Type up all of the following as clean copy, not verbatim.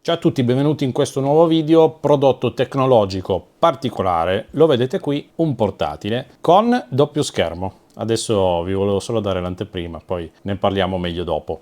Ciao a tutti, benvenuti in questo nuovo video. Prodotto tecnologico particolare, lo vedete qui, un portatile con doppio schermo. Adesso vi volevo solo dare l'anteprima, poi ne parliamo meglio dopo.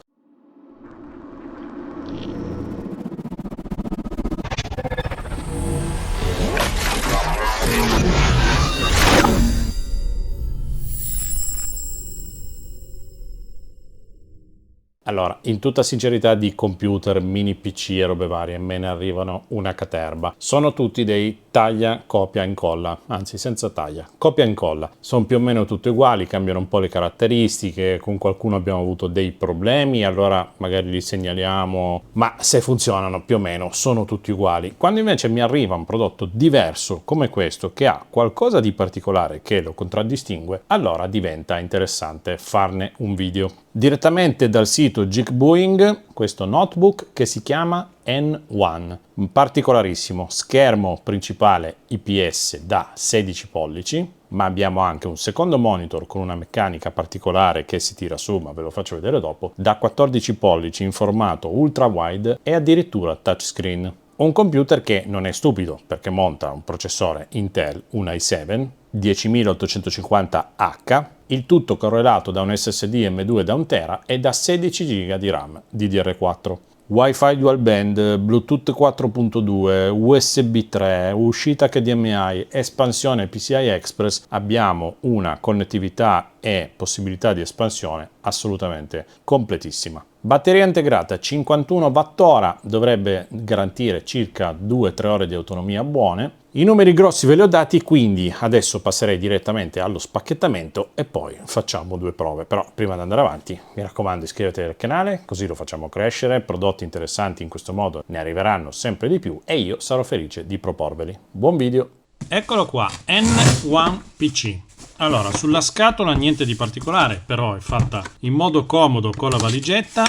Allora, in tutta sincerità, di computer, mini PC e robe varie me ne arrivano una caterba. Sono tutti dei taglia, copia, incolla, anzi senza taglia, copia e incolla. Sono più o meno tutti uguali, cambiano un po' le caratteristiche, con qualcuno abbiamo avuto dei problemi, allora magari li segnaliamo, ma se funzionano più o meno sono tutti uguali. Quando invece mi arriva un prodotto diverso come questo, che ha qualcosa di particolare che lo contraddistingue, allora diventa interessante farne un video. Direttamente dal sito Geekboeing, questo notebook che si chiama N1, particolarissimo, schermo principale IPS da 16 pollici, ma abbiamo anche un secondo monitor con una meccanica particolare che si tira su, ma ve lo faccio vedere dopo, da 14 pollici in formato ultra wide e addirittura touchscreen. Un computer che non è stupido perché monta un processore Intel, un i7 10850H, il tutto correlato da un SSD M2 da 1 tera e da 16 GB di RAM DDR4. Wi-Fi dual band, Bluetooth 4.2, USB 3, uscita HDMI, espansione PCI Express, abbiamo una connettività e possibilità di espansione assolutamente completissima. Batteria integrata 51 Wh, dovrebbe garantire circa 2-3 ore di autonomia buone. I numeri grossi ve li ho dati, quindi adesso passerei direttamente allo spacchettamento e poi facciamo due prove. Però prima di andare avanti, mi raccomando, iscrivetevi al canale, così lo facciamo crescere. Prodotti interessanti in questo modo ne arriveranno sempre di più e io sarò felice di proporveli. Buon video! Eccolo qua, N1 PC. Allora, sulla scatola niente di particolare, però è fatta in modo comodo con la valigetta.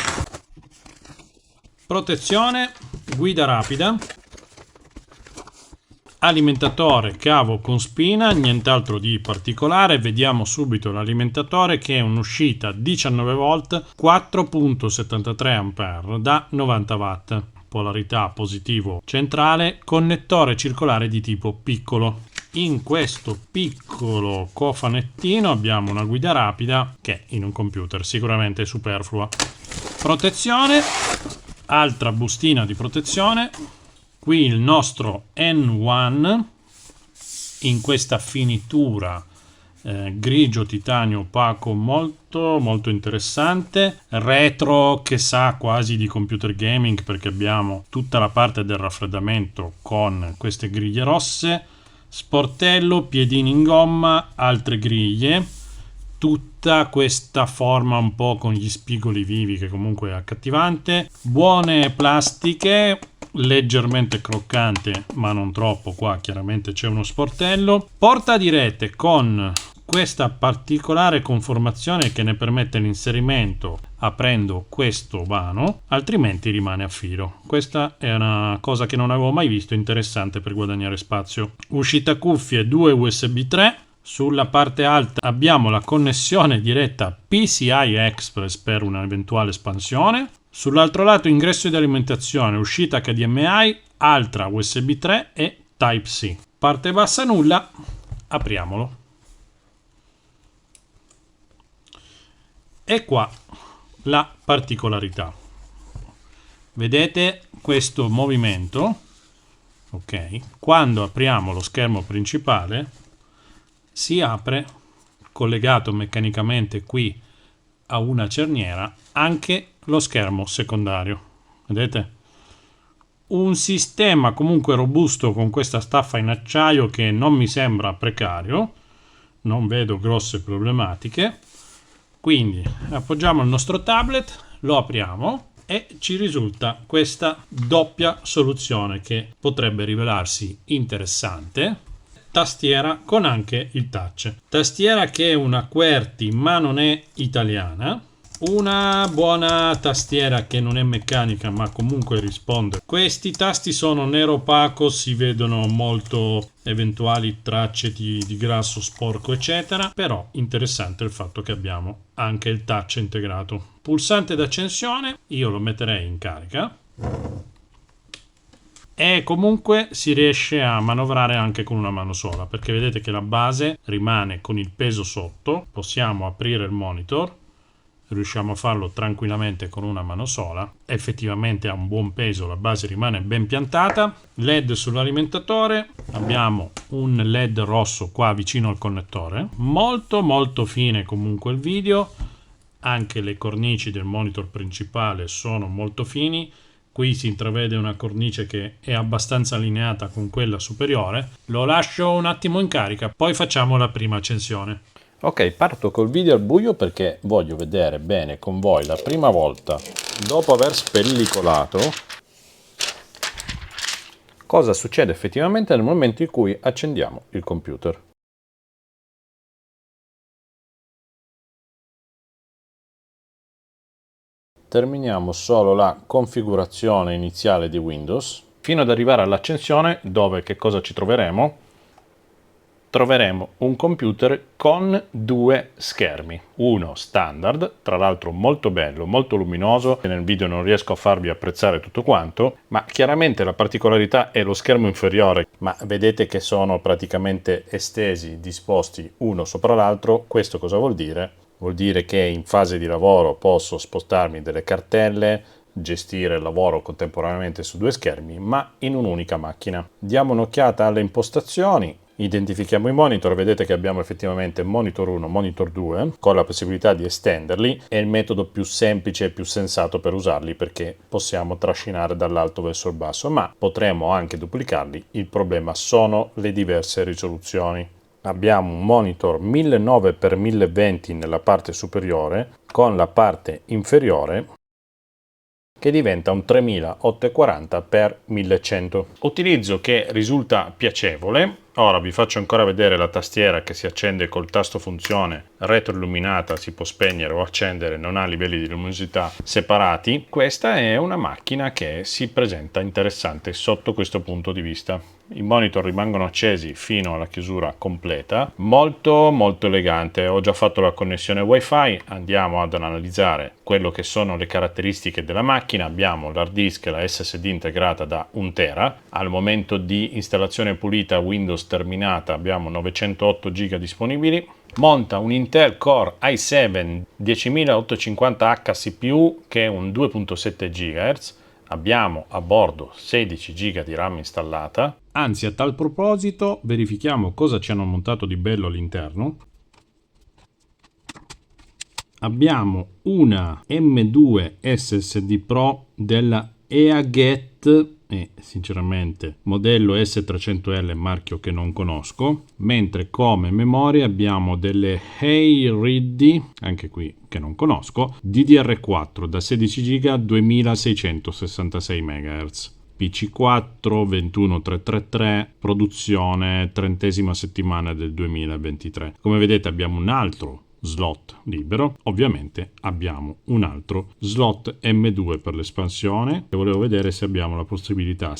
Protezione, guida rapida, alimentatore cavo con spina, nient'altro di particolare. Vediamo subito l'alimentatore, che è un'uscita 19 volt 4.73 ampere da 90 watt, polarità positivo centrale, connettore circolare di tipo piccolo. In questo piccolo cofanettino abbiamo una guida rapida che in un computer sicuramente è superflua. Protezione, altra bustina di protezione. Qui il nostro N1 in questa finitura grigio titanio opaco molto interessante, retro che sa quasi di computer gaming perché abbiamo tutta la parte del raffreddamento con queste griglie rosse, sportello, piedini in gomma, altre griglie, tutta questa forma un po' con gli spigoli vivi che comunque è accattivante, buone plastiche, leggermente croccante ma non troppo, qua chiaramente c'è uno sportello, porta di rete con questa particolare conformazione che ne permette l'inserimento aprendo questo vano, altrimenti rimane a filo. Questa è una cosa che non avevo mai visto, interessante per guadagnare spazio. Uscita cuffie, 2 USB 3. Sulla parte alta abbiamo la connessione diretta PCI Express per un'eventuale espansione. Sull'altro lato ingresso di alimentazione, uscita HDMI, altra USB 3 e Type-C. Parte bassa nulla, apriamolo. E qua la particolarità. Vedete questo movimento? Ok, quando apriamo lo schermo principale si apre, collegato meccanicamente qui a una cerniera, anche lo schermo secondario. Vedete? Un sistema comunque robusto con questa staffa in acciaio che non mi sembra precario, non vedo grosse problematiche. Quindi appoggiamo il nostro tablet, lo apriamo e ci risulta questa doppia soluzione che potrebbe rivelarsi interessante. Tastiera con anche il touch. Tastiera che è una QWERTY ma non è italiana. Una buona tastiera che non è meccanica ma comunque risponde. Questi tasti sono nero opaco, si vedono molto eventuali tracce di grasso sporco eccetera, però interessante il fatto che abbiamo anche il touch integrato. Pulsante d'accensione, io lo metterei in carica. e comunque si riesce a manovrare anche con una mano sola, perché vedete che la base rimane con il peso sotto. Possiamo aprire il monitor, riusciamo a farlo tranquillamente con una mano sola, effettivamente ha un buon peso, la base rimane ben piantata. LED sull'alimentatore, abbiamo un LED rosso qua vicino al connettore, molto fine comunque il video, anche le cornici del monitor principale sono molto fini. Qui si intravede una cornice che è abbastanza allineata con quella superiore. Lo lascio un attimo in carica, poi facciamo la prima accensione. Ok, parto col video al buio perché voglio vedere bene con voi la prima volta, dopo aver spellicolato, cosa succede effettivamente nel momento in cui accendiamo il computer. Terminiamo solo la configurazione iniziale di Windows, fino ad arrivare all'accensione dove che cosa ci troveremo? Troveremo un computer con due schermi, uno standard, tra l'altro molto bello, molto luminoso, nel video non riesco a farvi apprezzare tutto quanto, ma chiaramente la particolarità è lo schermo inferiore, ma vedete che sono praticamente estesi, disposti uno sopra l'altro. Questo cosa vuol dire? Vuol dire che in fase di lavoro posso spostarmi delle cartelle, gestire il lavoro contemporaneamente su due schermi, ma in un'unica macchina. Diamo un'occhiata alle impostazioni. Identifichiamo i monitor, vedete che abbiamo effettivamente monitor 1, monitor 2, con la possibilità di estenderli. È il metodo più semplice e più sensato per usarli perché possiamo trascinare dall'alto verso il basso, ma potremmo anche duplicarli. Il problema sono le diverse risoluzioni. Abbiamo un monitor 1900x1020 nella parte superiore, con la parte inferiore che diventa un 3840x1100. Utilizzo che risulta piacevole. Ora vi faccio ancora vedere la tastiera che si accende col tasto funzione retroilluminata, si può spegnere o accendere, non ha livelli di luminosità separati. Questa è una macchina che si presenta interessante sotto questo punto di vista. I monitor rimangono accesi fino alla chiusura completa, molto elegante. Ho già fatto la connessione wifi, andiamo ad analizzare quello che sono le caratteristiche della macchina. Abbiamo l'hard disk e la SSD integrata da 1 tera. Al momento di installazione pulita Windows terminata abbiamo 908 GB disponibili. Monta un Intel Core i7 10850H CPU che è un 2.7 GHz. Abbiamo a bordo 16 GB di RAM installata. Anzi, a tal proposito, verifichiamo cosa ci hanno montato di bello all'interno. Abbiamo una M2 SSD Pro della EaGet e sinceramente modello S300L, marchio che non conosco, mentre come memoria abbiamo delle HeyReady, anche qui che non conosco, DDR4 da 16 GB 2666 MHz. PC4 21333, produzione 30ª settimana del 2023. Come vedete abbiamo un altro slot libero, ovviamente abbiamo un altro slot M2 per l'espansione e volevo vedere se abbiamo la possibilità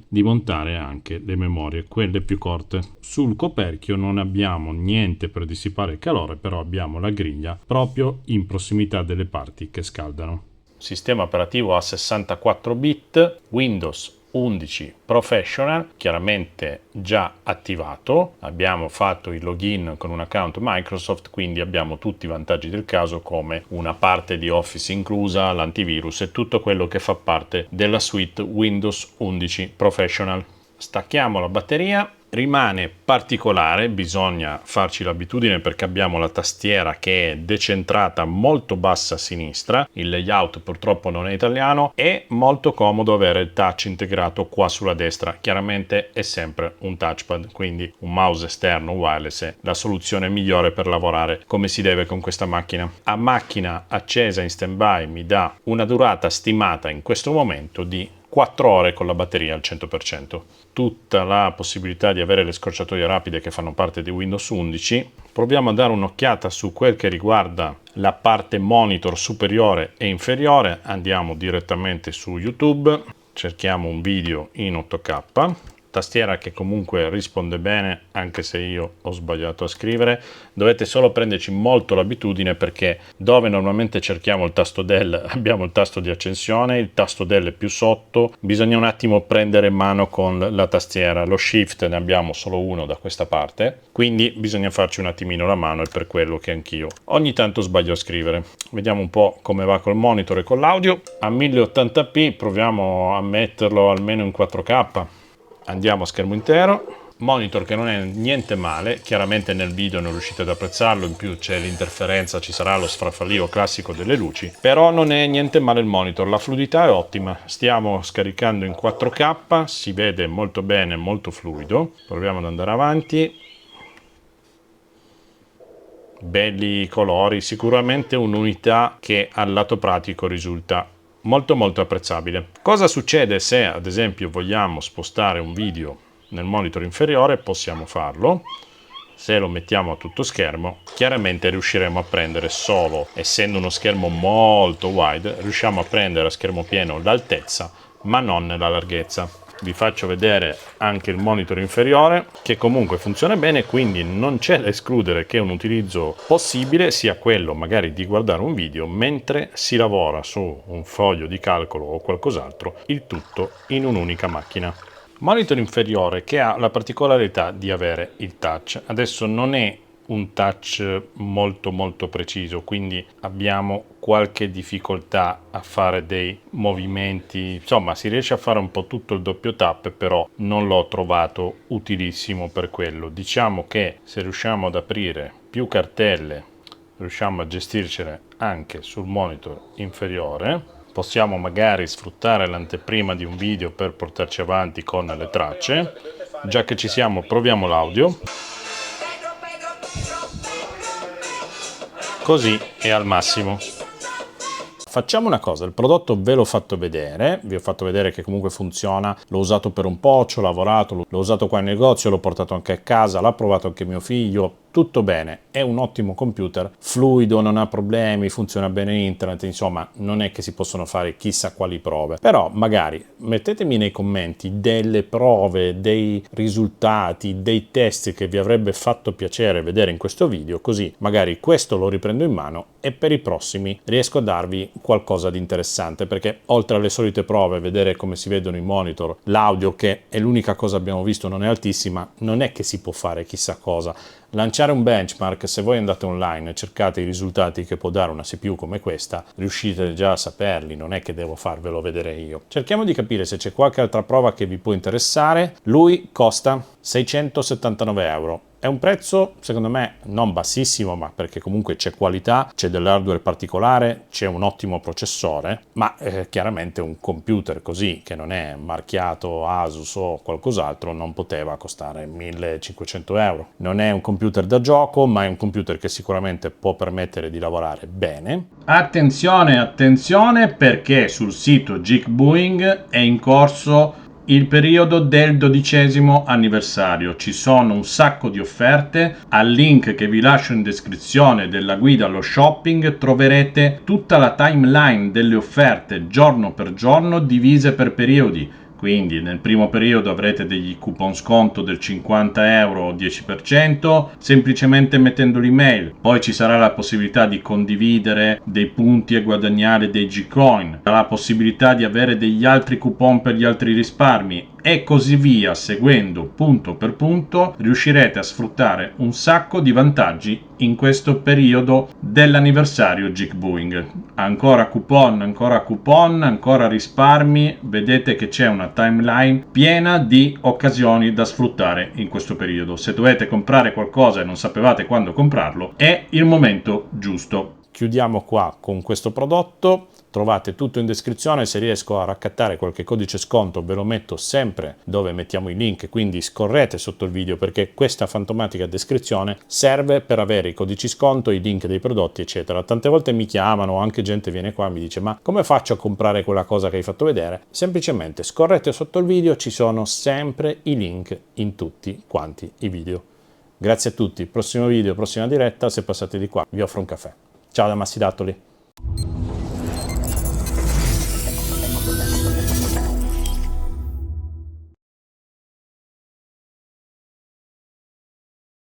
di montare anche le memorie, quelle più corte. Sul coperchio non abbiamo niente per dissipare il calore, però abbiamo la griglia proprio in prossimità delle parti che scaldano. Sistema operativo a 64 bit, Windows 11 Professional, chiaramente già attivato. Abbiamo fatto il login con un account Microsoft, quindi abbiamo tutti i vantaggi del caso come una parte di Office inclusa, l'antivirus e tutto quello che fa parte della suite Windows 11 Professional. Stacchiamo la batteria. Rimane particolare, bisogna farci l'abitudine perché abbiamo la tastiera che è decentrata molto bassa a sinistra, il layout purtroppo non è italiano, è molto comodo avere il touch integrato qua sulla destra, chiaramente è sempre un touchpad, quindi un mouse esterno wireless è la soluzione migliore per lavorare come si deve con questa macchina. A macchina accesa in standby mi dà una durata stimata in questo momento di 4 ore con la batteria al 100%. Tutta la possibilità di avere le scorciatoie rapide che fanno parte di Windows 11. Proviamo a dare un'occhiata su quel che riguarda la parte monitor superiore e inferiore. Andiamo direttamente su YouTube, cerchiamo un video in 8K, tastiera che comunque risponde bene, anche se io ho sbagliato a scrivere. Dovete solo prenderci molto l'abitudine, perché dove normalmente cerchiamo il tasto del abbiamo il tasto di accensione, il tasto del è più sotto, bisogna un attimo prendere mano con la tastiera. Lo shift ne abbiamo solo uno da questa parte, quindi bisogna farci un attimino la mano, è per quello che anch'io ogni tanto sbaglio a scrivere. Vediamo un po' come va col monitor e con l'audio. A 1080p proviamo a metterlo almeno in 4K. Andiamo a schermo intero. Monitor che non è niente male, chiaramente nel video non riuscite ad apprezzarlo, in più c'è l'interferenza, ci sarà lo sfarfallio classico delle luci, però non è niente male il monitor, la fluidità è ottima. Stiamo scaricando in 4K, si vede molto bene, molto fluido. Proviamo ad andare avanti. Belli i colori, sicuramente un'unità che al lato pratico risulta molto apprezzabile. Cosa succede se ad esempio vogliamo spostare un video nel monitor inferiore? Possiamo farlo. Se lo mettiamo a tutto schermo, chiaramente riusciremo a prendere solo, essendo uno schermo molto wide, riusciamo a prendere a schermo pieno l'altezza ma non la larghezza. Vi faccio vedere anche il monitor inferiore, che comunque funziona bene, quindi non c'è da escludere che un utilizzo possibile sia quello magari di guardare un video mentre si lavora su un foglio di calcolo o qualcos'altro, il tutto in un'unica macchina. Monitor inferiore che ha la particolarità di avere il touch. Adesso non è un touch molto preciso, quindi abbiamo qualche difficoltà a fare dei movimenti, insomma si riesce a fare un po' tutto il doppio tap, però non l'ho trovato utilissimo per quello. Diciamo che se riusciamo ad aprire più cartelle, riusciamo a gestircele anche sul monitor inferiore. Possiamo magari sfruttare l'anteprima di un video per portarci avanti con le tracce. Già che ci siamo, proviamo l'audio. Così è al massimo. Facciamo una cosa, il prodotto ve l'ho fatto vedere, vi ho fatto vedere che comunque funziona, l'ho usato per un po', ci ho lavorato, l'ho usato qua in negozio, l'ho portato anche a casa, l'ha provato anche mio figlio, tutto bene, è un ottimo computer, fluido, non ha problemi, funziona bene internet, insomma non è che si possono fare chissà quali prove, però magari mettetemi nei commenti delle prove, dei risultati, dei test che vi avrebbe fatto piacere vedere in questo video, così magari questo lo riprendo in mano e per i prossimi riesco a darvi qualcosa di interessante, perché oltre alle solite prove, vedere come si vedono i monitor, l'audio che è l'unica cosa abbiamo visto non è altissima, non è che si può fare chissà cosa. Lanciare un benchmark, se voi andate online e cercate i risultati che può dare una CPU come questa, riuscite già a saperli, non è che devo farvelo vedere io. Cerchiamo di capire se c'è qualche altra prova che vi può interessare. Lui costa 679 euro. È un prezzo secondo me non bassissimo, ma perché comunque c'è qualità, c'è dell'hardware particolare, c'è un ottimo processore, ma chiaramente un computer così che non è marchiato Asus o qualcos'altro non poteva costare 1500 euro. Non è un computer da gioco, ma è un computer che sicuramente può permettere di lavorare bene. Attenzione, perché sul sito Geekboeing è in corso il periodo del 12° anniversario. Ci sono un sacco di offerte. Al link che vi lascio in descrizione della guida allo shopping troverete tutta la timeline delle offerte giorno per giorno divise per periodi. Quindi nel primo periodo avrete degli coupon sconto del 50 euro o 10%, semplicemente mettendo l'email. Poi ci sarà la possibilità di condividere dei punti e guadagnare dei G-Coin, la possibilità di avere degli altri coupon per gli altri risparmi e così via, seguendo punto per punto, riuscirete a sfruttare un sacco di vantaggi in questo periodo dell'anniversario Geekboeing. Ancora coupon, ancora risparmi, vedete che c'è una timeline piena di occasioni da sfruttare in questo periodo. Se dovete comprare qualcosa e non sapevate quando comprarlo, è il momento giusto. Chiudiamo qua con questo prodotto. Trovate tutto in descrizione, se riesco a raccattare qualche codice sconto ve lo metto sempre dove mettiamo i link, quindi scorrete sotto il video perché questa fantomatica descrizione serve per avere i codici sconto, i link dei prodotti eccetera. Tante volte mi chiamano, anche gente viene qua e mi dice ma come faccio a comprare quella cosa che hai fatto vedere? Semplicemente scorrete sotto il video, ci sono sempre i link in tutti quanti i video. Grazie a tutti, prossimo video, prossima diretta, se passate di qua vi offro un caffè. Ciao da Massi Dattoli.